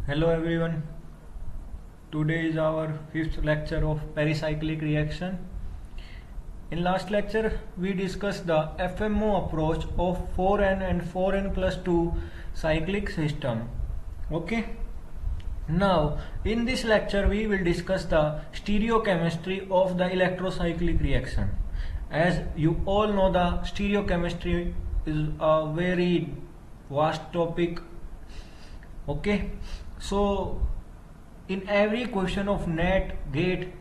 Hello everyone. Today is our fifth lecture of pericyclic reaction. In last lecture we discussed the FMO approach of 4n and 4n plus 2 cyclic system. Okay. Now in this lecture we will discuss the stereochemistry of the electrocyclic reaction. As you all know, the stereochemistry is a very vast topic. Okay. So in every question of NET, GATE,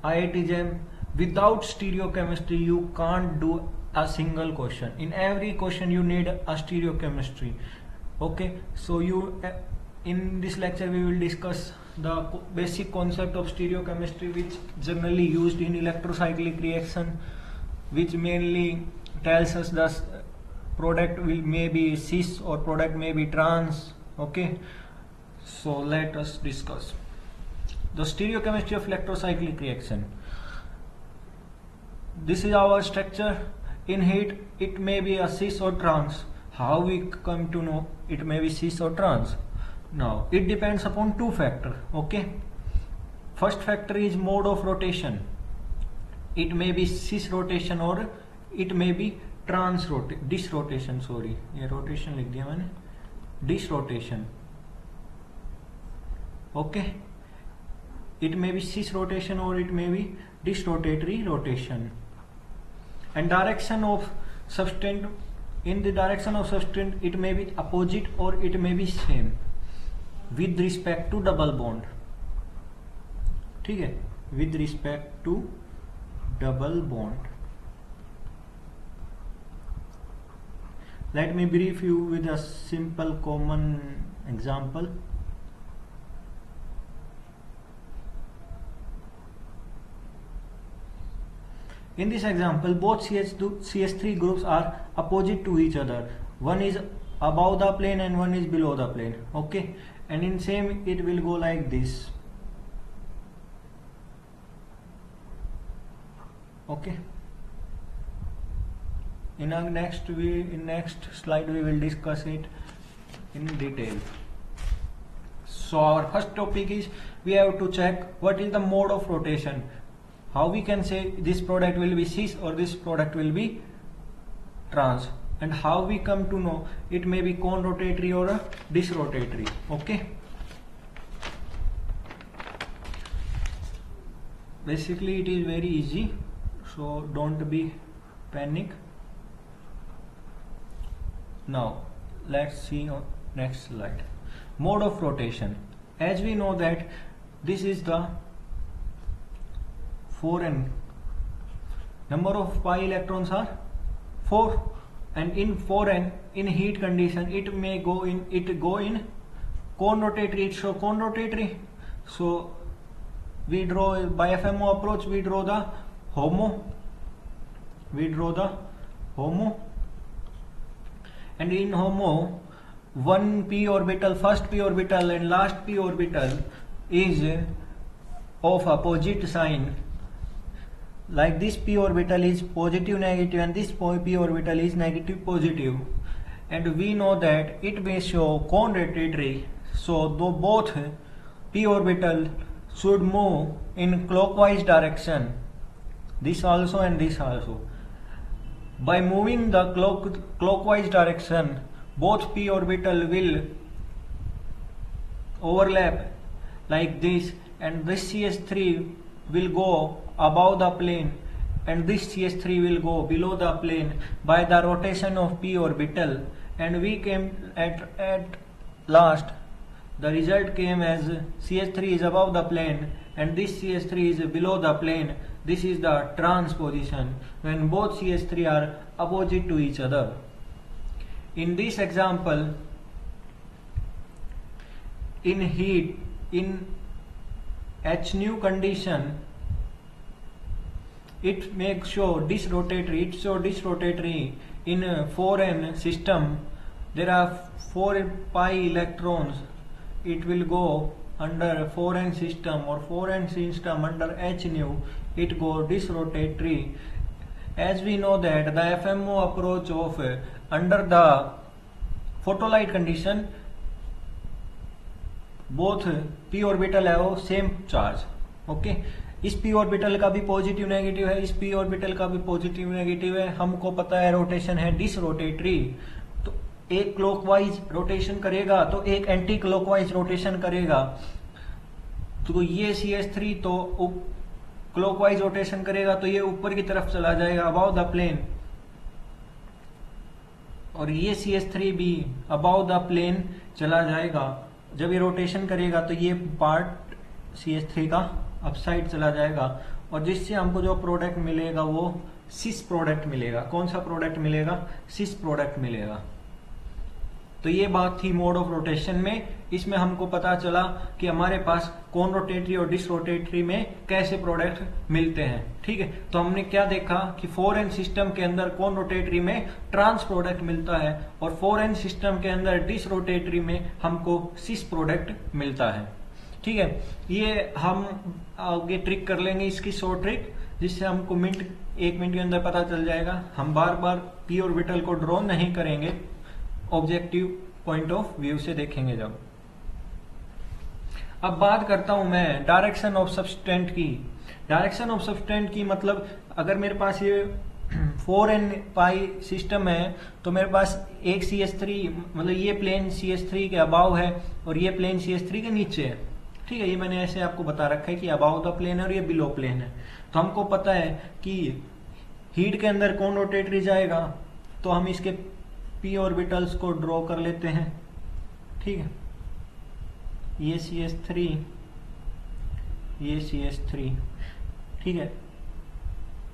IIT JAM, without stereochemistry you can't do a single question. In every question you need a stereochemistry. Okay, so in this lecture we will discuss the basic concept of stereochemistry, which generally used in electrocyclic reaction, which mainly tells us the product may be cis or product may be trans. Okay, so let us discuss the stereochemistry of electrocyclic reaction. This is our structure. In heat it may be a cis or trans. How we come to know it may be cis or trans? Now it depends upon two factors. Okay, first factor is mode of rotation. It may be cis rotation or it may be trans disrotation. Sorry, ये rotation लिख दिया मैंने, disrotation. Okay, it may be cis rotation or it may be disrotatory rotation. And direction of substance, in the direction of substance it may be opposite or it may be same with respect to double bond. ठीक है, with respect to double bond. Let me brief you with a simple common example. In this example, both CH3 groups are opposite to each other. One is above the plane and one is below the plane. Okay, and in same it will go like this. Okay. In our next slide we will discuss it in detail. So our first topic is we have to check what is the mode of rotation. How we can say this product will be cis or this product will be trans, and how we come to know it may be cone rotatory or a disrotatory. Okay, basically it is very easy, so don't be panic. Now let's see on next slide. Mode of rotation. As we know that this is the 4n, number of pi electrons are 4, and in 4n in heat condition it may go in cone rotatory. It show cone rotatory. So we draw by FMO approach, we draw the HOMO, and in HOMO one p orbital, first p orbital and last p orbital is of opposite sign. Like this p orbital is positive negative and this p orbital is negative positive, and we know that it may show cone rotatory. So though both p orbital should move in clockwise direction, this also and this also. By moving the clockwise direction, both p orbital will overlap like this, and this CH3 will go above the plane and this CH3 will go below the plane by the rotation of p orbital, and we came at last the result came as CH3 is above the plane and this CH3 is below the plane. This is the trans position when both CH3 are opposite to each other. In this example, in heat, in H nu condition, it may show disrotatory. It show disrotatory. In 4n system there are 4 pi electrons. It will go under 4n system or 4n system under H nu. It go disrotatory. As we know that the FMO approach of under the photolite condition, both p orbital है वो same charge. Okay, इस p orbital का भी positive negative है, इस p orbital का भी positive negative है। हमको पता है रोटेशन है डिसरोटेटरी, तो एक क्लॉकवाइज रोटेशन करेगा तो एक एंटी क्लॉकवाइज रोटेशन करेगा। तो ये CH3 तो क्लॉकवाइज रोटेशन करेगा तो ये ऊपर की तरफ चला जाएगा अबाउ द प्लेन, और ये CH3 भी अबाउ द प्लेन चला जाएगा। जब ये रोटेशन करेगा तो ये पार्ट CH3 का अपसाइड चला जाएगा, और जिससे हमको जो प्रोडक्ट मिलेगा वो सिस प्रोडक्ट मिलेगा। कौन सा प्रोडक्ट मिलेगा? सिस प्रोडक्ट मिलेगा। तो ये बात थी मोड ऑफ रोटेशन में। इसमें हमको पता चला कि हमारे पास कॉन रोटेटरी और डिस रोटेटरी में कैसे प्रोडक्ट मिलते हैं। ठीक है, तो हमने क्या देखा कि 4n सिस्टम के अंदर कॉन रोटेटरी में ट्रांस प्रोडक्ट मिलता है, और 4n सिस्टम के अंदर डिस रोटेटरी में हमको सिस प्रोडक्ट मिलता है। ठीक है, ये हम आगे ट्रिक कर लेंगे, इसकी शॉर्ट ट्रिक, जिससे हमको एक मिनट के अंदर पता चल जाएगा। हम बार बार p ऑर्बिटल को ड्रॉ नहीं करेंगे, ऑब्जेक्टिव पॉइंट ऑफ व्यू से देखेंगे जब। अब बात करता हूं मैं डायरेक्शन ऑफ सब्सटेंट की। डायरेक्शन ऑफ सब्सटेंट की मतलब अगर मेरे पास ये 4n पाई सिस्टम है तो मेरे पास एक CH3 मतलब ये प्लेन CH3 के अबाव है और ये प्लेन CH3 के नीचे है। ठीक है, ये मैंने ऐसे आपको बता रखा है कि अबाव द प्लेन है और ये बिलो प्लेन है। तो हमको पता है कि हीट के अंदर कौन रोटेटरी जाएगा, तो हम इसके p ऑर्बिटल्स को ड्रॉ कर लेते हैं। ठीक है, ये CH3, ये CH3। ठीक है,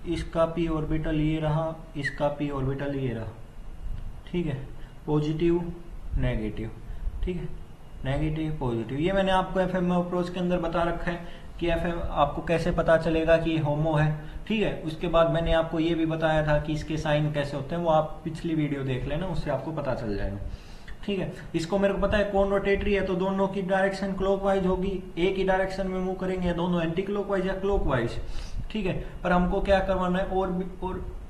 इसका p ऑर्बिटल ये रहा, इसका p ऑर्बिटल ये रहा। ठीक है, पॉजिटिव नेगेटिव। ठीक है, नेगेटिव पॉजिटिव। ये मैंने आपको एफएमओ अप्रोच के अंदर बता रखा है कि एफएम आपको कैसे पता चलेगा कि होमो है। ठीक है, उसके बाद मैंने आपको ये भी बताया था कि इसके साइन कैसे होते हैं, वो आप पिछली वीडियो देख लेना, उससे आपको पता चल जाएगा। ठीक है, इसको मेरे को पता है कौन रोटेटरी है, तो दोनों की डायरेक्शन क्लॉकवाइज होगी। एक ही डायरेक्शन में मूव करेंगे, दोनों एंटी क्लॉकवाइज या क्लॉकवाइज। ठीक है, पर हमको क्या करवाना है, और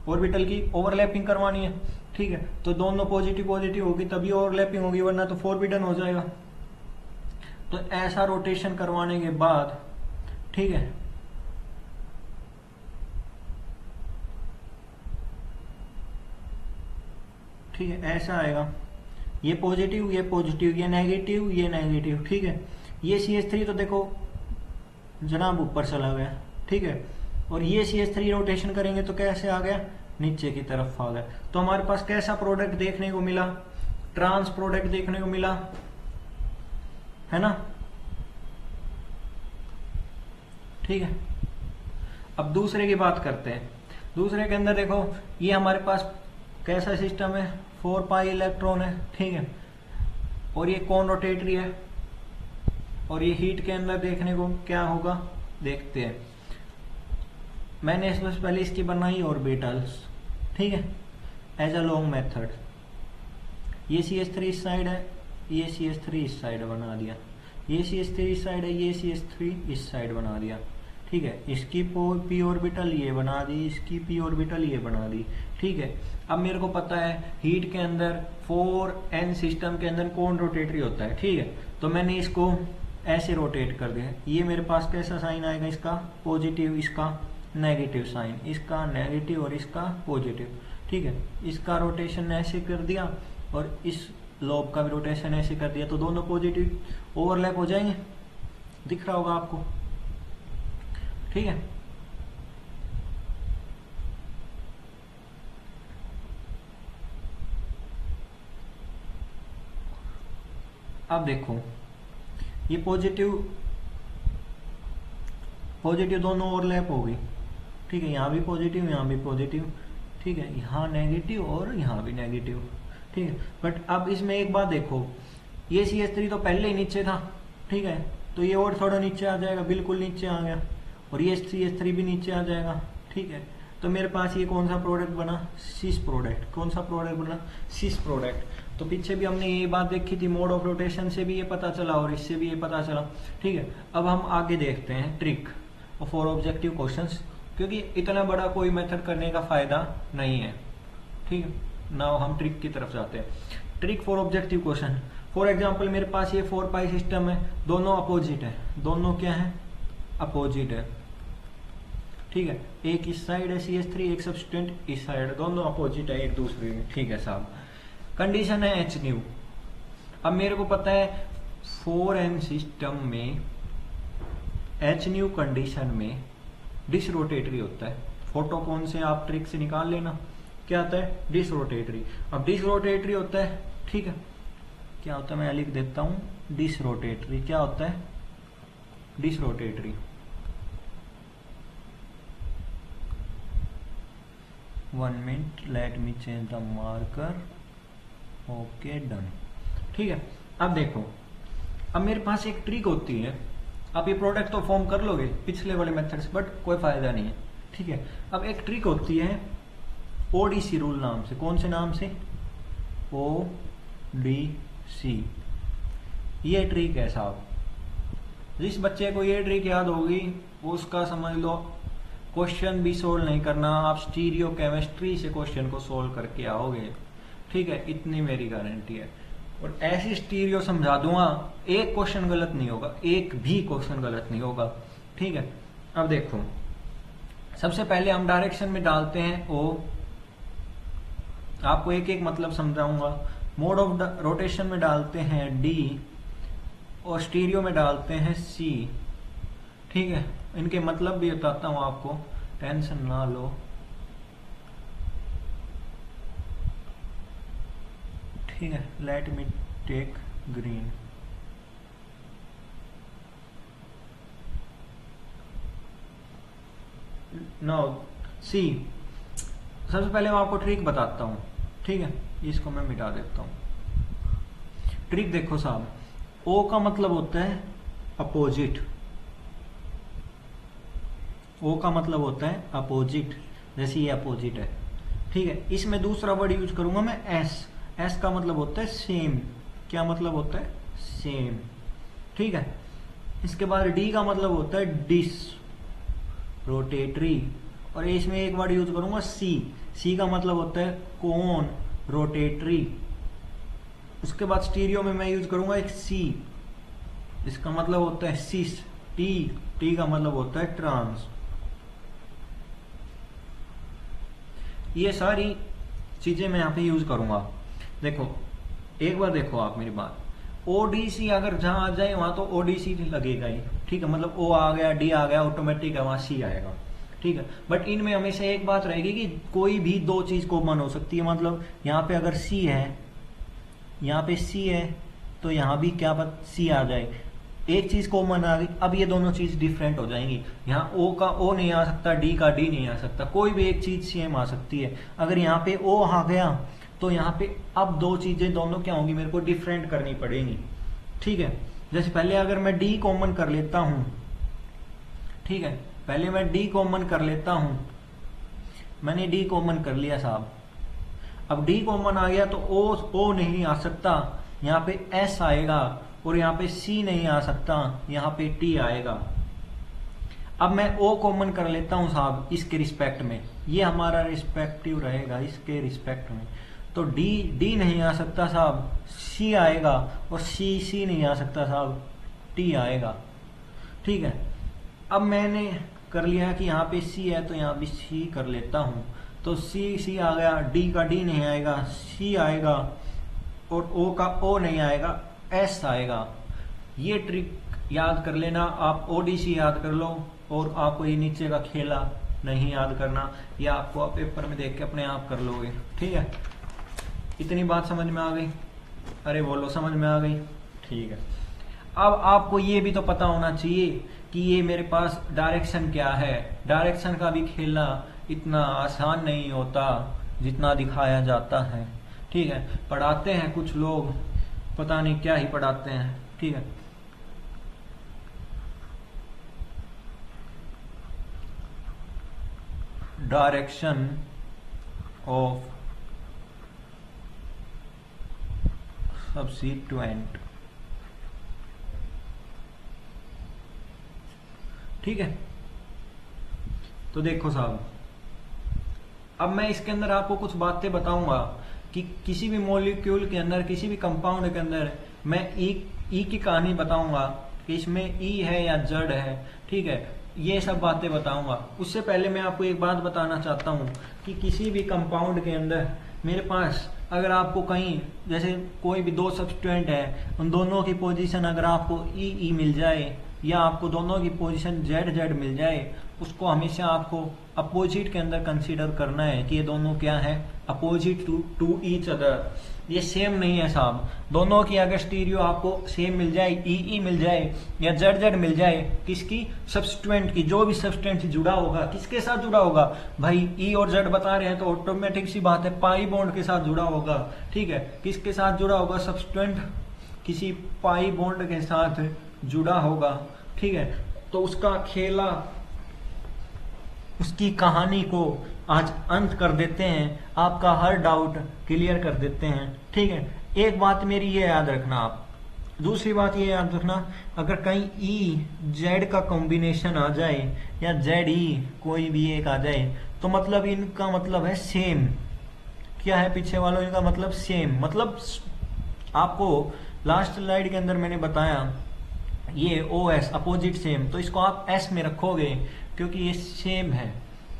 ऑर्बिटल की ओवरलैपिंग करवानी है। ठीक है, तो दोनों पॉजिटिव पॉजिटिव होगी तभी ओवरलैपिंग होगी, वरना तो फॉरबिडन हो जाएगा। तो ऐसा रोटेशन करवाने के बाद, ठीक है, ठीक है, ऐसा आएगा। ये पॉजिटिव, ये पॉजिटिव, ये नेगेटिव, ये नेगेटिव। ठीक है, ये CH3 तो देखो जनाब ऊपर चला गया। ठीक है, और ये CH3 रोटेशन करेंगे तो कैसे आ गया, नीचे की तरफ आ गया। तो हमारे पास कैसा प्रोडक्ट देखने को मिला, ट्रांस प्रोडक्ट देखने को मिला, है ना। ठीक है, अब दूसरे की बात करते हैं। दूसरे के अंदर देखो, ये हमारे पास कैसा सिस्टम है, 4 पाई इलेक्ट्रॉन है। ठीक है, और ये कौन रोटेटरी है, और ये हीट के अंदर देखने को क्या होगा, देखते हैं। मैंने इसमें पहले इसकी बनाई ऑर्बिटल्स। ठीक है, एज अ लॉन्ग मेथड। ये CH3 इस साइड है, ये CH3 इस साइड बना दिया, ये CH3 इस साइड है, ये CH3 इस साइड बना दिया। ठीक है, इसकी p ऑर्बिटल ये बना दी, इसकी p ऑर्बिटल ये बना दी। ठीक है, अब मेरे को पता है हीट के अंदर 4n सिस्टम के अंदर कौन रोटेटरी होता है। ठीक है, तो मैंने इसको ऐसे रोटेट कर दिया। ये मेरे पास कैसा साइन आएगा, इसका पॉजिटिव, इसका नेगेटिव साइन, इसका नेगेटिव और इसका पॉजिटिव। ठीक है, इसका रोटेशन ऐसे कर दिया और इस लोब का भी रोटेशन ऐसे कर दिया, तो दोनों पॉजिटिव ओवरलैप हो जाएंगे, दिख रहा होगा आपको। ठीक है, अब देखो ये पॉजिटिव पॉजिटिव दोनों ओवरलैप हो गई। ठीक है, यहाँ भी पॉजिटिव, यहाँ भी पॉजिटिव। ठीक है, यहाँ नेगेटिव और यहाँ भी नेगेटिव। ठीक है, बट अब इसमें एक बात देखो, ये CH3 तो पहले ही नीचे था। ठीक है, तो ये और थोड़ा नीचे आ जाएगा, बिल्कुल नीचे आ गया, और ये CH3 भी नीचे आ जाएगा। ठीक है, तो मेरे पास ये कौन सा प्रोडक्ट बना, सिस प्रोडक्ट। कौन सा प्रोडक्ट बना, सिस प्रोडक्ट। तो पीछे भी हमने ये बात देखी थी, मोड ऑफ रोटेशन से भी ये पता चला और इससे भी ये पता चला। ठीक है, अब हम आगे देखते हैं ट्रिक फॉर ऑब्जेक्टिव क्वेश्चंस, क्योंकि इतना बड़ा कोई मेथड करने का फायदा नहीं है। ठीक है, नाउ हम ट्रिक की तरफ जाते हैं। Trick for objective question. For example मेरे पास ये 4 पाई सिस्टम है, दोनों अपोजिट है, दोनों क्या है, अपोजिट है, ठीक है। एक इस साइड है CH3, एक सब्सटेंट इस साइड, दोनों अपोजिट है एक दूसरे के, ठीक है साहब। कंडीशन है एच न्यू। अब मेरे को पता है 4n सिस्टम में एच न्यू कंडीशन में डिसरोटेटरी होता है। फोटोकॉन से आप ट्रिक से निकाल लेना, क्या आता है, डिसरोटेटरी। अब डिसरोटेटरी होता है, ठीक है, क्या होता है मैं लिख देता हूं, डिसरोटेटरी क्या होता है, डिसरोटेटरी। 1 minute, let me change the marker, okay done, ठीक है। अब देखो, अब मेरे पास एक ट्रिक होती है, आप ये प्रोडक्ट तो फॉर्म कर लोगे पिछले वाले मेथड से, बट कोई फायदा नहीं है, ठीक है। अब एक ट्रिक होती है ओडीसी रूल नाम से, कौन से नाम से, ओडीसी, ये ट्रिक है साहब। जिस बच्चे को ये ट्रिक याद होगी वो उसका समझ लो क्वेश्चन भी सोल्व नहीं करना, आप स्टीरियो केमिस्ट्री से क्वेश्चन को सोल्व करके आओगे, ठीक है, इतनी मेरी गारंटी है। और ऐसी स्टीरियो समझा दूंगा, एक क्वेश्चन गलत नहीं होगा, एक भी क्वेश्चन गलत नहीं होगा, ठीक है। अब देखो, सबसे पहले हम डायरेक्शन में डालते हैं ओ, आपको एक एक मतलब समझाऊंगा। मोड ऑफ रोटेशन में डालते हैं डी, और स्टीरियो में डालते हैं सी, ठीक है। इनके मतलब भी बताता हूं आपको, टेंशन ना लो, ठीक है। Let me take green, now see. सबसे पहले मैं आपको ट्रिक बताता हूं, ठीक है, इसको मैं मिटा देता हूं। ट्रिक देखो साहब, ओ का मतलब होता है अपोजिट, ओ का मतलब होता है अपोजिट, जैसे ये अपोजिट है, ठीक है। इसमें दूसरा वर्ड यूज करूंगा मैं एस, एस का मतलब होता है सेम, क्या मतलब होता है, सेम, ठीक है। इसके बाद डी का मतलब होता है डिस रोटेटरी, और इसमें एक वर्ड यूज करूंगा सी, सी का मतलब होता है कोन रोटेटरी। उसके बाद स्टीरियो में मैं यूज करूंगा एक सी, इसका मतलब होता है सिस, टी, टी का मतलब होता है ट्रांस। ये सारी चीजें मैं यहाँ पे यूज करूंगा। देखो एक बार देखो आप मेरी बात, ओडीसी अगर जहां आ जाए वहां तो ओडीसी लगेगा ही, ठीक है, मतलब ओ आ गया, डी आ गया, ऑटोमेटिक है वहां सी आएगा, ठीक है। बट इनमें हमेशा एक बात रहेगी कि कोई भी दो चीज कॉमन हो सकती है, मतलब यहाँ पे अगर सी है, यहाँ पे सी है, तो यहाँ भी क्या बात सी आ जाए, एक चीज कॉमन आ गई। अब ये दोनों चीज डिफरेंट हो जाएंगी, यहाँ ओ का ओ नहीं आ सकता, डी का डी नहीं आ सकता, कोई भी एक चीज सेम आ सकती है। अगर यहाँ पे ओ आ गया तो यहाँ पे अब दो चीजें दोनों क्या होंगी, मेरे को डिफरेंट करनी पड़ेगी, ठीक है। जैसे पहले अगर मैं डी कॉमन कर लेता हूं, ठीक है, पहले मैं डी कॉमन कर लेता हूं, मैंने डी कॉमन कर लिया साहब। अब डी कॉमन आ गया तो ओ नहीं आ सकता, यहाँ पे एस आएगा, और यहाँ पे सी नहीं आ सकता, यहाँ पे टी आएगा। अब मैं ओ कॉमन कर लेता हूं साहब इसके रिस्पेक्ट में, ये हमारा रिस्पेक्टिव रहेगा इसके रिस्पेक्ट में, तो डी नहीं आ सकता साहब, सी आएगा, और सी नहीं आ सकता साहब, टी आएगा, ठीक है। अब मैंने कर लिया कि यहाँ पे सी है तो यहाँ भी सी कर लेता हूँ, तो सी आ गया, डी का डी नहीं आएगा, सी आएगा, और ओ का ओ नहीं आएगा, एस आएगा। ये ट्रिक याद कर लेना, आप ओडीसी याद कर लो, और आपको ये नीचे का खेला नहीं याद करना, या आपको आप पेपर में देख के अपने आप कर लोगे, ठीक है। इतनी बात समझ में आ गई, अरे बोलो समझ में आ गई, ठीक है। अब आपको ये भी तो पता होना चाहिए कि ये मेरे पास डायरेक्शन क्या है, डायरेक्शन का भी खेलना इतना आसान नहीं होता जितना दिखाया जाता है, ठीक है। पढ़ाते हैं कुछ लोग, पता नहीं क्या ही पढ़ाते हैं, ठीक है। डायरेक्शन ऑफ सब्सिट्यूएंट, ठीक है। तो देखो साहब, अब मैं इसके अंदर आपको कुछ बातें बताऊंगा कि किसी भी मॉलिक्यूल के अंदर, किसी भी कंपाउंड के अंदर मैं ई की कहानी बताऊंगा कि इसमें ई है या जेड है, ठीक है, ये सब बातें बताऊंगा। उससे पहले मैं आपको एक बात बताना चाहता हूँ कि किसी भी कंपाउंड के अंदर मेरे पास अगर आपको कहीं जैसे कोई भी दो सब्सटेंट है, उन दोनों की पोजीशन अगर आपको ई मिल जाए या आपको दोनों की पोजीशन जेड जेड मिल जाए, उसको हमेशा आपको अपोजिट के अंदर कंसीडर करना है कि ये दोनों क्या है, अपोजिट टू ईच अदर। ये सेम नहीं है साहब। दोनों की अगर स्टीरियो आपको सेम मिल जाए, ई मिल जाए या जेड जेड मिल जाए, किसकी, सब्सटेंट की, जो भी सब्सटेंट जुड़ा होगा, किसके साथ जुड़ा होगा भाई, ई और जेड बता रहे हैं तो ऑटोमेटिक सी बात है पाई बॉन्ड के साथ जुड़ा होगा, ठीक है। किसके साथ जुड़ा होगा, सब्सटेंट किसी पाई बॉन्ड के साथ जुड़ा होगा, ठीक है। तो उसका खेला, उसकी कहानी को आज अंत कर देते हैं, आपका हर डाउट क्लियर कर देते हैं, ठीक है। एक बात मेरी ये याद रखना आप, दूसरी बात ये याद रखना, अगर कहीं ई जेड का कॉम्बिनेशन आ जाए या जेड ई कोई भी एक आ जाए तो मतलब इनका मतलब है सेम। क्या है पीछे वालों, इनका मतलब सेम, मतलब आपको लास्ट स्लाइड के अंदर मैंने बताया ये ओ एस अपोजिट सेम, तो इसको आप एस में रखोगे क्योंकि ये सेम है,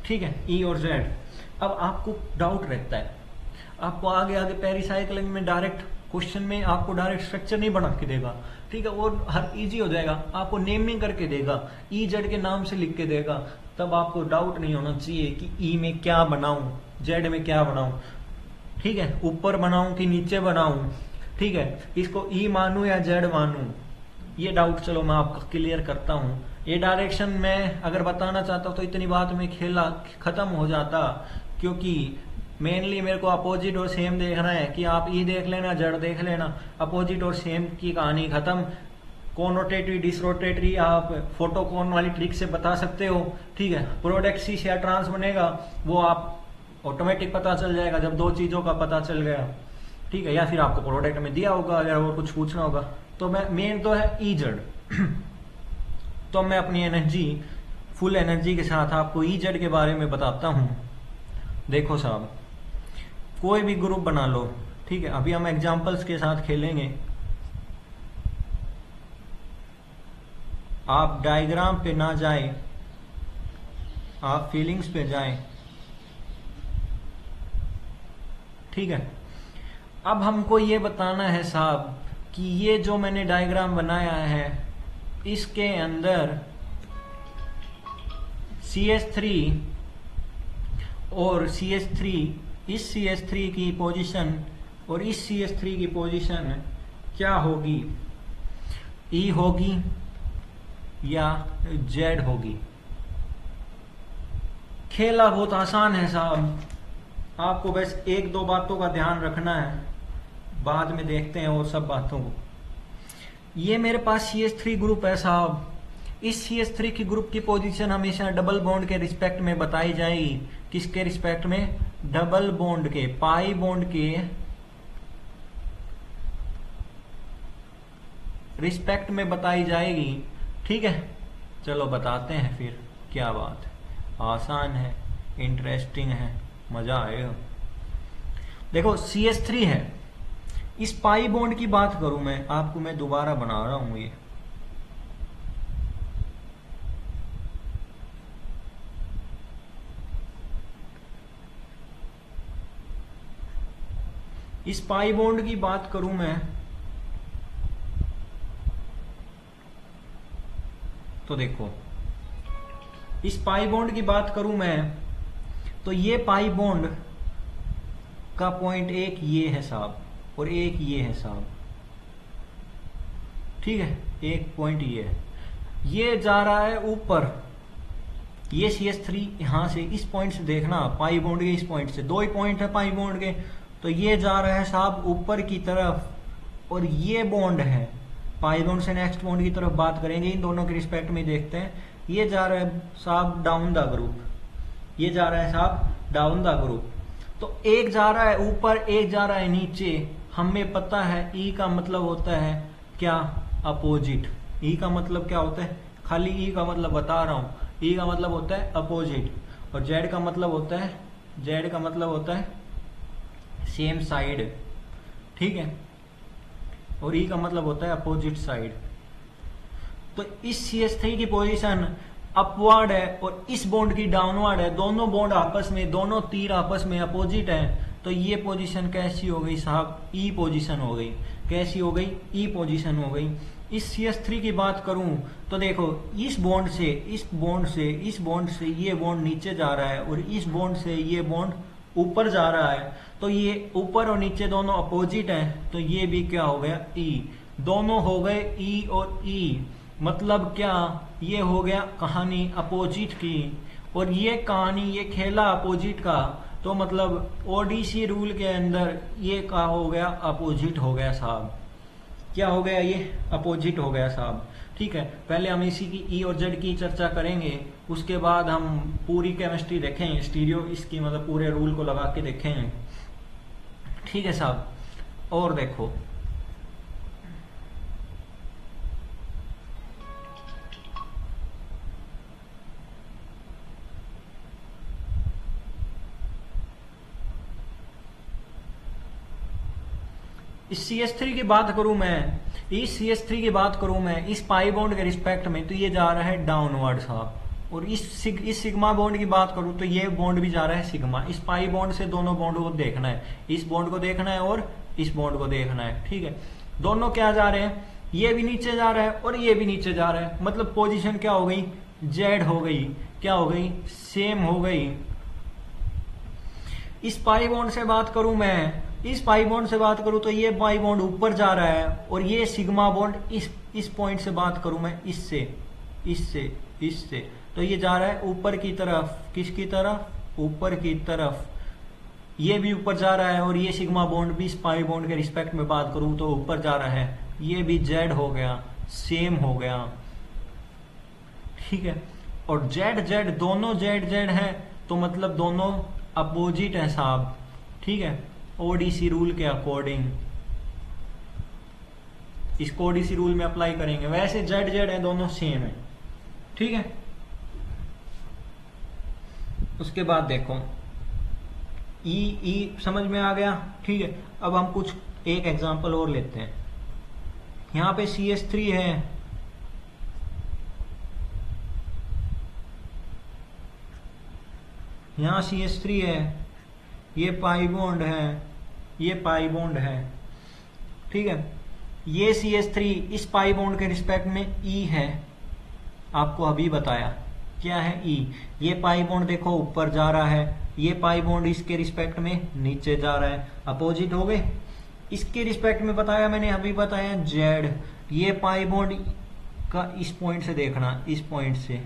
ठीक है, ई और जेड। अब आपको डाउट रहता है, आपको आगे आगे पेरिसाइक्लिंग में डायरेक्ट क्वेश्चन में आपको डायरेक्ट स्ट्रक्चर नहीं बना के देगा, ठीक है, और हर इजी हो जाएगा, आपको नेमिंग करके देगा, ई जेड के नाम से लिख के देगा, तब आपको डाउट नहीं होना चाहिए कि ई में क्या बनाऊं, जेड में क्या बनाऊं, ठीक है, ऊपर बनाऊं कि नीचे बनाऊं, ठीक है, इसको ई मानूं या जेड मानूं, ये डाउट चलो मैं आपको क्लियर करता हूं। ये डायरेक्शन में अगर बताना चाहता हूं तो इतनी बात में खेला खत्म हो जाता, क्योंकि मेनली मेरे को अपोजिट और सेम देखना है कि आप ई देख लेना, जेड देख लेना, अपोजिट और सेम की कहानी खत्म। कोनोटेटरी डिसरोटेटरी आप फोटोकॉन वाली ट्रिक से बता सकते हो, ठीक है। प्रोडक्सिस या ट्रांस बनेगा वो आप ऑटोमेटिक पता चल जाएगा जब दो चीजों का पता चल गया, ठीक है, या फिर आपको प्रोडक्ट में दिया होगा अगर और कुछ पूछना होगा। तो मैं मेन तो है ई जेड तो मैं अपनी एनर्जी, फुल एनर्जी के साथ आपको ई जेड के बारे में बताता हूं। देखो साहब, कोई भी ग्रुप बना लो, ठीक है, अभी हम एग्जांपल्स के साथ खेलेंगे, आप डायग्राम पे ना जाएं, आप फीलिंग्स पे जाएं, ठीक है। अब हमको ये बताना है साहब कि ये जो मैंने डायग्राम बनाया है इसके अंदर CH3 और CH3, इस CH3 की पोजीशन और इस CH3 की पोजीशन क्या होगी, E होगी या Z होगी। खेला बहुत आसान है साहब, आपको बस एक दो बातों का ध्यान रखना है, बाद में देखते हैं और सब बातों को। ये मेरे पास CH3 ग्रुप है साहब, इस CH3 की ग्रुप की पोजीशन हमेशा डबल बॉन्ड के रिस्पेक्ट में बताई जाएगी। किसके रिस्पेक्ट में, डबल बॉन्ड के, पाई बॉन्ड के रिस्पेक्ट में बताई जाएगी, ठीक है। चलो बताते हैं फिर, क्या बात है, आसान है, इंटरेस्टिंग है, मजा आएगा। देखो CH3 है, इस पाई बॉन्ड की बात करूं मैं आपको, मैं दोबारा बना रहा हूं ये, इस पाई बॉन्ड की बात करूं मैं तो देखो, इस पाई बॉन्ड की बात करूं मैं तो ये पाई बॉन्ड का पॉइंट एक ये है साहब और एक ये है साहब, ठीक है, एक पॉइंट ये है, ये जा रहा है ऊपर, ये CH3 यहां से इस पॉइंट से देखना, पाई बॉन्ड के इस पॉइंट से, दो ही पॉइंट है पाई बॉन्ड के, तो ये जा रहा है साहब ऊपर की तरफ, और ये बॉन्ड है पाई बॉन्ड से नेक्स्ट बॉन्ड की तरफ बात करेंगे, इन दोनों के रिस्पेक्ट में देखते हैं, ये जा रहा है साहब डाउन द ग्रुप, ये जा रहा है साहब डाउन द ग्रुप। तो एक जा रहा है ऊपर, एक जा रहा है नीचे, हमें पता है ई का मतलब होता है क्या, अपोजिट। ई का मतलब क्या होता है, खाली ई का मतलब बता रहा हूं, ई का मतलब होता है अपोजिट, और जेड का मतलब होता है, जेड का मतलब होता है सेम साइड, ठीक है, और ई का मतलब होता है अपोजिट साइड। तो इस CH3 की पोजीशन अपवर्ड है और इस बॉन्ड की डाउनवर्ड है, दोनों बॉन्ड आपस में, दोनों तीर आपस में अपोजिट है। तो ये पोजीशन कैसी हो गई साहब, ई पोजीशन हो गई। कैसी हो गई, ई पोजीशन हो गई। इस CH3 की बात करूं तो देखो, इस बॉन्ड से इस बॉन्ड से इस बॉन्ड से ये बॉन्ड नीचे जा रहा है और इस बॉन्ड से ये बॉन्ड ऊपर जा रहा है। तो ये ऊपर और नीचे दोनों अपोजिट हैं, तो ये भी क्या हो गया, ई। दोनों हो गए ई और ई, मतलब क्या, ये हो गया कहानी अपोजिट की, और ये कहानी, ये खेला अपोजिट का। तो मतलब ओडीसी रूल के अंदर ये क्या हो गया, अपोजिट हो गया साहब। क्या हो गया, ये अपोजिट हो गया साहब। ठीक है, पहले हम इसी की ई और जेड की चर्चा करेंगे, उसके बाद हम पूरी केमिस्ट्री देखेंगे, स्टीरियो इसकी मतलब पूरे रूल को लगा के देखेंगे। ठीक है साहब, और देखो इस CH3 की बात करूं मैं, इस CH3 की बात करूं मैं इस पाई बॉन्ड के रिस्पेक्ट में, तो ये जा रहा है डाउनवर्ड साहब। और इस सिग्मा बॉन्ड की बात करूं तो ये बॉन्ड भी जा रहा है सिग्मा। इस पाई बॉन्ड से दोनों बॉन्ड को देखना है, इस बॉन्ड को देखना है और इस बॉन्ड को देखना है। ठीक है, दोनों क्या जा रहे हैं, ये भी नीचे जा रहा है और ये भी नीचे जा रहा है, मतलब पोजिशन क्या हो गई, जेड हो गई। क्या हो गई, सेम हो गई। इस पाई बॉन्ड से बात करूं मैं, इस पाई बॉन्ड से बात करूं तो ये पाई बॉन्ड ऊपर जा रहा है, और ये सिग्मा बॉन्ड इस पॉइंट से बात करूं मैं, इससे इससे इससे, तो ये जा रहा है ऊपर की तरफ। किसकी तरफ, ऊपर की तरफ। ये भी ऊपर जा रहा है, और ये सिग्मा बॉन्ड भी इस पाई बॉन्ड के रिस्पेक्ट में बात करूं तो ऊपर जा रहा है। ये भी जेड हो गया, सेम हो गया। ठीक है, और जेड जेड दोनों जेड जेड है, तो मतलब दोनों अपोजिट है साहब। ठीक है, ओडीसी रूल के अकॉर्डिंग, इसको ओडीसी रूल में अप्लाई करेंगे। वैसे जेड जेड है, दोनों सेम है। ठीक है, उसके बाद देखो ई समझ में आ गया। ठीक है, अब हम कुछ एक एग्जांपल और लेते हैं। यहां पे CH3 है, यहां CH3 है, ये पाई बॉन्ड है, ये पाई बॉन्ड है। ठीक है, ये CH3 इस पाई बॉन्ड के रिस्पेक्ट में E है, आपको अभी बताया क्या है E। ये पाई बॉन्ड देखो ऊपर जा रहा है, ये पाई बॉन्ड इसके रिस्पेक्ट में नीचे जा रहा है, अपोजिट हो गए। इसके रिस्पेक्ट में बताया मैंने, अभी बताया Z। ये पाई बॉन्ड का इस पॉइंट से देखना, इस पॉइंट से,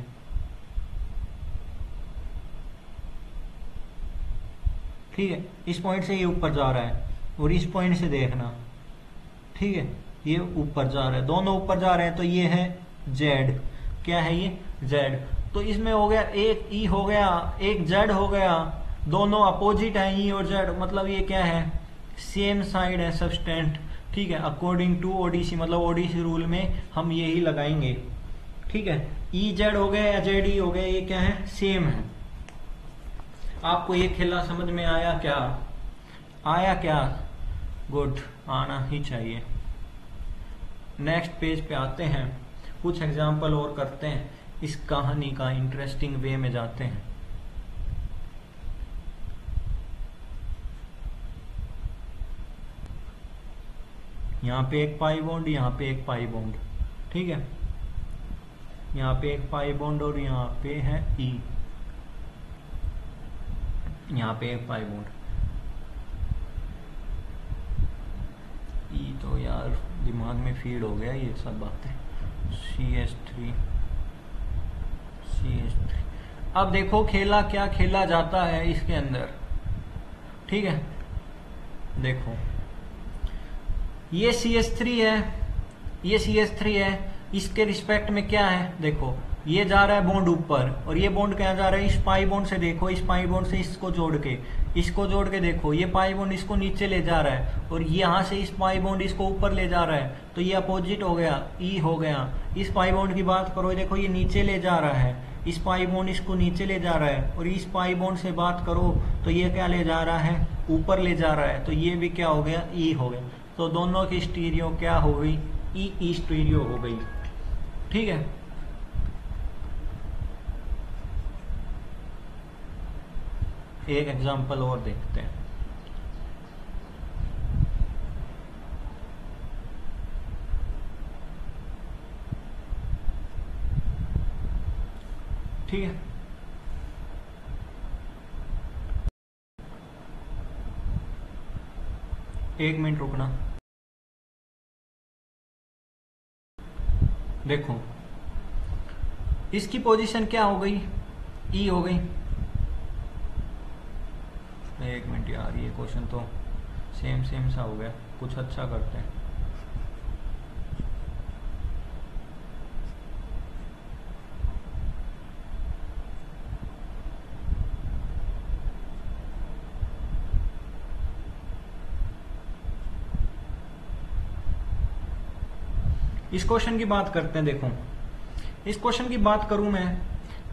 ठीक है, इस पॉइंट से ये ऊपर जा रहा है, और इस पॉइंट से देखना। ठीक है, ये ऊपर जा रहा है, दोनों ऊपर जा रहे हैं, तो ये है Z। क्या है ये, Z। तो इसमें हो गया एक E हो गया, एक Z हो गया, दोनों अपोजिट है E और Z, मतलब ये क्या है, सेम साइड है सबस्टेंट। ठीक है, अकॉर्डिंग टू ओडीसी, मतलब ओडीसी रूल में हम यही लगाएंगे। ठीक है, EZ हो गया या ZE हो गया, ये क्या है, सेम है। आपको ये खेला समझ में आया क्या, आया क्या, गुड, आना ही चाहिए। नेक्स्ट पेज पे आते हैं, कुछ एग्जाम्पल और करते हैं, इस कहानी का इंटरेस्टिंग वे में जाते हैं। यहाँ पे एक पाई बॉन्ड, यहाँ पे एक पाई बॉन्ड। ठीक है, यहाँ पे एक पाई बॉन्ड और यहाँ पे है E, यहाँ पे एक पाई बॉन्ड। E तो यार दिमाग में फीड हो गया ये सब बातें। CH3 अब देखो खेला क्या खेला जाता है इसके अंदर। ठीक है, देखो ये CH3 है, ये CH3 है, इसके रिस्पेक्ट में क्या है, देखो ये जा रहा है बॉन्ड ऊपर, और ये बॉन्ड क्या जा रहा है, इस पाई बॉन्ड से देखो, इस पाई बॉन्ड से इसको जोड़ के देखो, ये पाई बॉन्ड इसको नीचे ले जा रहा है, और यहाँ से इस पाई बॉन्ड इसको ऊपर ले जा रहा है, तो ये अपोजिट हो गया, E हो गया। इस पाई बॉन्ड की बात करो, देखो ये नीचे ले जा रहा है, इस पाई बॉन्ड इसको नीचे ले जा रहा है, और इस पाई बॉन्ड से बात करो तो ये क्या ले जा रहा है, ऊपर ले जा रहा है, तो ये भी क्या हो गया, ई हो गया। तो दोनों की स्टीरियो क्या हो गई, ई स्टीरियो हो गई। ठीक है, एक एग्जांपल और देखते हैं। ठीक है, एक मिनट रुकना। देखो इसकी पोजीशन क्या हो गई, ई हो गई। एक मिनट यार, ये क्वेश्चन तो सेम सा हो गया, कुछ अच्छा करते हैं। इस क्वेश्चन की बात करते हैं। देखो इस क्वेश्चन की बात करूं मैं,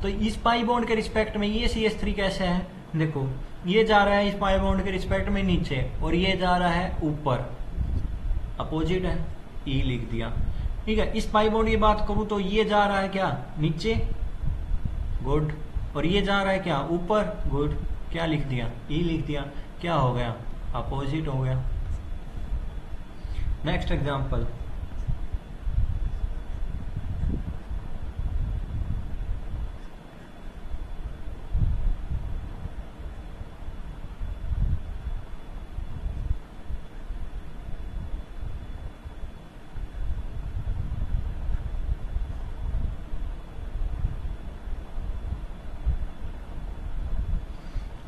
तो इस पाई बॉन्ड के रिस्पेक्ट में ये CH3 कैसे है, देखो ये जा रहा है इस पाई बॉन्ड के रिस्पेक्ट में नीचे, और ये जा रहा है ऊपर, अपोजिट है, ई लिख दिया। ठीक है, इस पाई बॉन्ड की बात करूं तो ये जा रहा है क्या, नीचे, गुड, और ये जा रहा है क्या, ऊपर, गुड, क्या लिख दिया, ई लिख दिया, क्या हो गया, अपोजिट हो गया। नेक्स्ट एग्जांपल,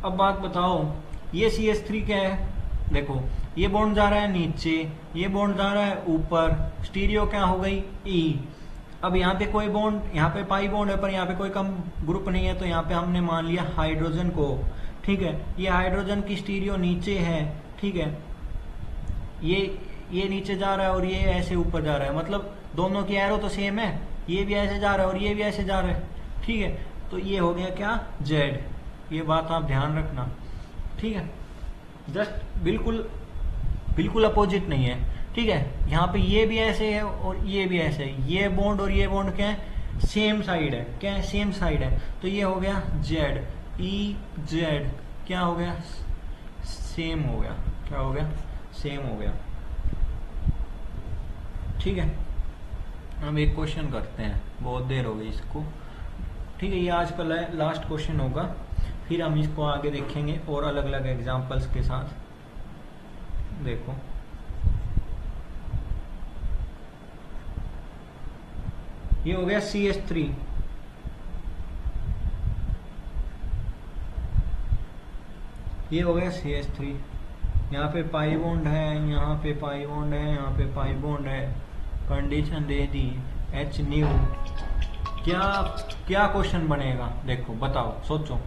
अब बात बताओ, ये CH3 क्या है, देखो ये बॉन्ड जा रहा है नीचे, ये बॉन्ड जा रहा है ऊपर, स्टीरियो क्या हो गई, ई। अब यहाँ पे कोई बॉन्ड, यहाँ पे पाई बॉन्ड है पर यहाँ पे कोई कम ग्रुप नहीं है, तो यहाँ पे हमने मान लिया हाइड्रोजन को। ठीक है, ये हाइड्रोजन की स्टीरियो नीचे है। ठीक है, ये नीचे जा रहा है और ये ऐसे ऊपर जा रहा है, मतलब दोनों की एरो तो सेम है, ये भी ऐसे जा रहा है और ये भी ऐसे जा रहा है। ठीक है, तो ये हो गया क्या, जेड। ये बात आप ध्यान रखना। ठीक है, जस्ट बिल्कुल अपोजिट नहीं है। ठीक है, यहाँ पे ये भी ऐसे है और ये भी ऐसे है, ये बॉन्ड और ये बॉन्ड क्या है, सेम साइड है, क्या है, सेम साइड है, तो ये हो गया जेड, ई जेड, क्या हो गया, सेम हो गया, क्या हो गया, सेम हो गया। ठीक है, हम एक क्वेश्चन करते हैं, बहुत देर हो गई इसको। ठीक है, ये आज का लास्ट क्वेश्चन होगा, फिर हम इसको आगे देखेंगे और अलग अलग एग्जांपल्स के साथ। देखो ये हो गया CH3, ये हो गया CH3, यहाँ पे पाई बॉन्ड है, यहाँ पे पाई बॉन्ड है, यहाँ पे पाई बॉन्ड है, कंडीशन दे दी H न्यू। क्या क्वेश्चन बनेगा, देखो बताओ, सोचो।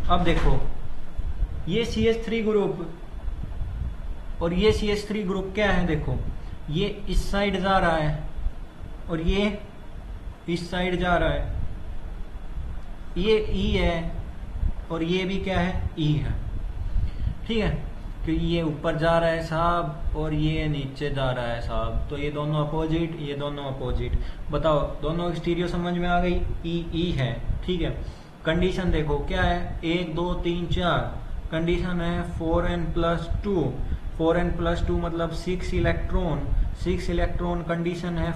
अब देखो ये CH3 ग्रुप और ये CH3 ग्रुप क्या है, देखो ये इस साइड जा रहा है और ये इस साइड जा रहा है, ये E है और ये भी क्या है, E है। ठीक है, क्योंकि ये ऊपर जा रहा है साहब और ये नीचे जा रहा है साहब, तो ये दोनों अपोजिट, ये दोनों अपोजिट। बताओ दोनों स्टीरियो समझ में आ गई, ई है। ठीक है, कंडीशन देखो क्या है, 1 2 3 4, कंडीशन है 4n+2, 4n+2 मतलब 6 इलेक्ट्रॉन, 6 इलेक्ट्रॉन कंडीशन है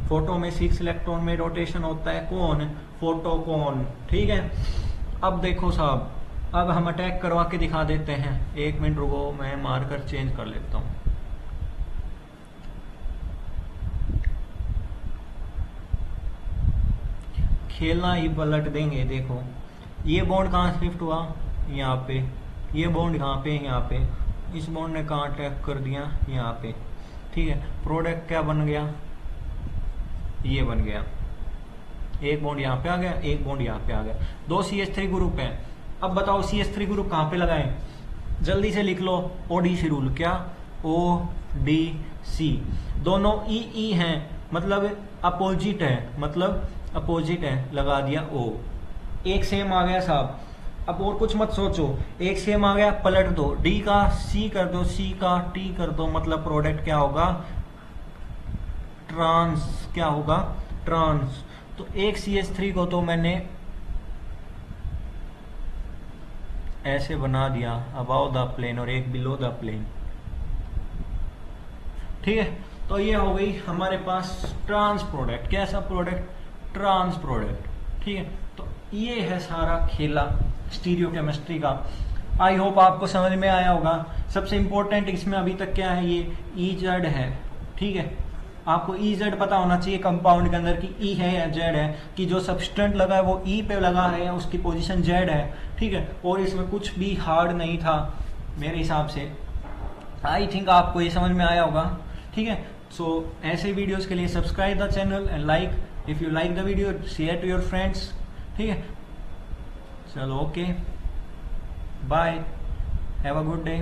फोटो में 6 इलेक्ट्रॉन में रोटेशन होता है कौन, फोटोकॉन। ठीक है, अब देखो साहब, अब हम अटैक करवा के दिखा देते हैं। 1 मिनट रुको, मैं मार्कर चेंज कर लेता हूँ। खेलना ही पलट देंगे। देखो ये बॉन्ड कहाँ शिफ्ट हुआ, यहाँ पे, ये बॉन्ड कहाँ पे, यहाँ पे, इस बॉन्ड ने कहाँ अटैक कर दिया, यहाँ पे। ठीक है, प्रोडक्ट क्या बन गया, ये बन गया, एक बॉन्ड यहाँ पे आ गया, एक बॉन्ड यहाँ पे आ गया, 2 CH3 ग्रुप हैं। अब बताओ CH3 ग्रुप कहाँ पे लगाएं, जल्दी से लिख लो ODC रूल, क्या ODC, दोनों ई हैं, मतलब अपोजिट है, मतलब अपोजिट है, लगा दिया O, एक सेम आ गया साहब। अब और कुछ मत सोचो, एक सेम आ गया पलट दो, D का C कर दो, C का T कर दो, मतलब प्रोडक्ट क्या होगा, ट्रांस, क्या होगा, ट्रांस। तो एक CH3 को तो मैंने ऐसे बना दिया अबाव द प्लेन और एक बिलो द प्लेन, ठीक है। तो ये हो गई हमारे पास ट्रांस प्रोडक्ट, कैसा प्रोडक्ट, ट्रांस प्रोडक्ट, ठीक है। तो ये है सारा खेला स्टीरियोकेमिस्ट्री का। आई होप आपको समझ में आया होगा। सबसे इंपॉर्टेंट इसमें अभी तक क्या है, ये EZ है, ठीक है। आपको EZ पता होना चाहिए कंपाउंड के अंदर कि E है या Z है, कि जो सब्सटेंट लगा है वो E पे लगा है या उसकी पोजीशन Z है, ठीक है। और इसमें कुछ भी हार्ड नहीं था मेरे हिसाब से। आई थिंक आपको ये समझ में आया होगा, ठीक है। सो ऐसे वीडियोस के लिए subscribe the channel and like, if you like the video share to your friends, ठीक है। चलो okay, bye, have a good day.